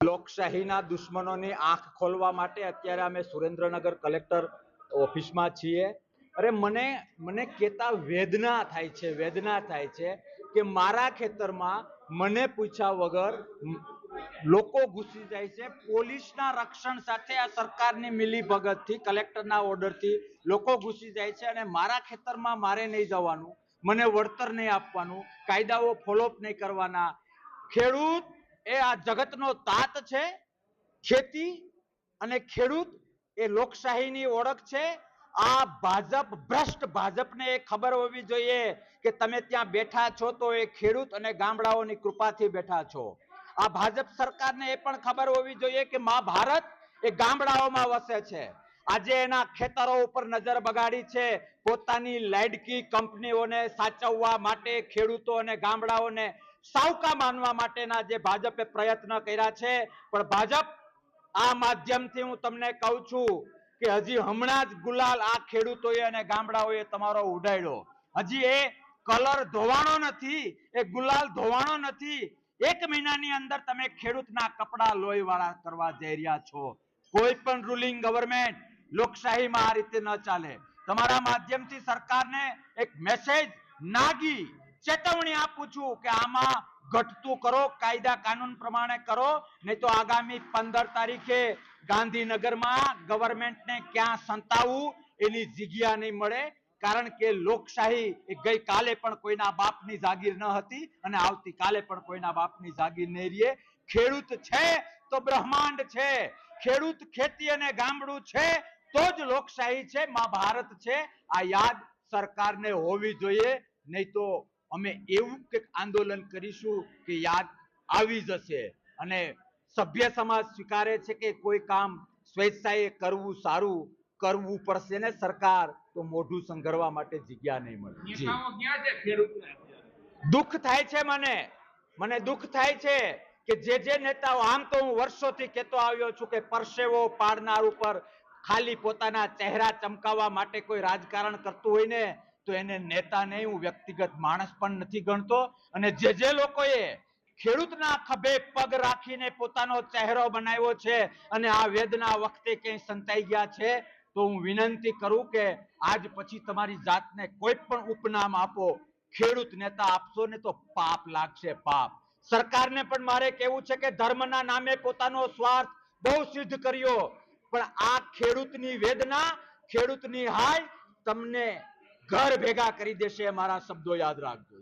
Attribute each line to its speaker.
Speaker 1: લોકશાહીના દુશ્મનોની આંખ ખોલવા માટે અત્યારે અમે સુરેન્દ્રનગર કલેક્ટર ઓફિસમાં છીએ। અરે મને કહેતા વેદના થાય છે કે મારા ખેતરમાં મને પૂછ્યા વગર લોકો ઘૂસી જાય છે। પોલીસના રક્ષણ સાથે આ સરકારની મિલીભગતથી કલેક્ટરના ઓર્ડરથી લોકો ઘૂસી જાય છે અને મારા ખેતરમાં મારે નહીં જવાનું, મને વળતર નહીં આપવાનું, કાયદાઓ ફોલોઅપ નહીં કરવાના। ખેડૂત એ આ જગતનો તાત છે। ખેતી અને ખેડૂત એ લોકશાહીની ઓળખ છે। આ ભાજપ ભ્રષ્ટ ભાજપને એ ખબર હોવી જોઈએ કે તમે ત્યાં બેઠા છો તો એ ખેડૂત અને ગામડાઓની કૃપાથી બેઠા છો। આ ભાજપ સરકારને એ પણ ખબર હોવી જોઈએ કે મા ભારત એ ગામડાઓમાં વસે છે। આજે એના ખેતરો ઉપર નજર બગાડી છે। પોતાની લાડકી કંપનીઓને સાચવવા માટે ખેડૂતો અને ગામડાઓને સાવકા માનવા માટેના જે ભાજપે પ્રયત્ન કર્યા છે, પણ ભાજપ આ માધ્યમથી હું તમને કહું છું કે હજી હમણાં જ ગુલાલ આ ખેડૂતોએ અને ગામડાઓએ તમારો ઉડાડ્યો। હજી એ કલર ધોવાણો નથી, એ ગુલાલ ધોવાણો નથી। 1 મહિનાની અંદર તમે ખેડૂતના કપડા લોહીવાળા કરવા જઈ રહ્યા છો। કોઈ પણ રૂલિંગ ગવર્નમેન્ટ લોકશાહીમાં આ રીતે ન ચાલે। તમારા માધ્યમથી સરકારને એક મેસેજ નાગી ચેતવણી આપું છું કે આમાં ઘટતું કરો, કાયદા કાનૂન પ્રમાણે કરો, નહીં તો આગામી 15 તારીખે ગાંધીનગરમાં ગવર્નમેન્ટને ક્યાં સંતાવવું એની જગ્યા નહીં મળે। કારણ કે લોકશાહી એ ગઈકાલે પણ કોઈના બાપની જાગીર ન હતી અને આવતીકાલે પણ કોઈના બાપની જાગીર નહીં રહે। ખેડૂત છે તો બ્રહ્માંડ છે। ખેડૂત, ખેતી અને ગામડું છે તો જ લોકશાહી છે, મા ભારત છે। આ યાદ સરકારને હોવી જોઈએ, નહીં તો અમે એવું કંઈક આંદોલન કરીશું કે યાદ આવી જશે। અને સભ્ય સમાજ સ્વીકારે છે કે કોઈ કામ સ્વેચ્છાએ કરવું સારું, કરવું પડશે ને સરકાર તો મોઢું સંઘરવા માટે જગ્યા નહીં મળે। દુઃખ થાય છે મને દુઃખ થાય છે કે જે નેતાઓ, આમ તો હું વર્ષોથી કહેતો આવ્યો છું કે પરસેવો પાડનાર ઉપર ખાલી પોતાના ચહેરા ચમકાવવા માટે કોઈ રાજકારણ કરતું હોય ને તો એને નેતા નહીં, હું વ્યક્તિગત માણસ પણ નથી ગણતો। અને જે લોકોએ ખેડૂતના ખભે પગ રાખીને પોતાનો ચહેરો બનાવ્યો છે અને આ વેદના વખતે ક્યાંય સંતાઈ ગયા છે, તો હું વિનંતી કરું કે આજ પછી તમારી જાતને કોઈ પણ ઉપનામ આપો, ખેડૂત નેતા આપશો ને તો પાપ લાગશે, પાપ। સરકારને પણ મારે કહેવું છે કે ધર્મના નામે પોતાનો સ્વાર્થ બહુ સિદ્ધ કર્યો, પણ આ ખેડૂતની વેદના, ખેડૂતની હાય તમને ઘર ભેગા કરી દેશે। મારા શબ્દો યાદ રાખજો।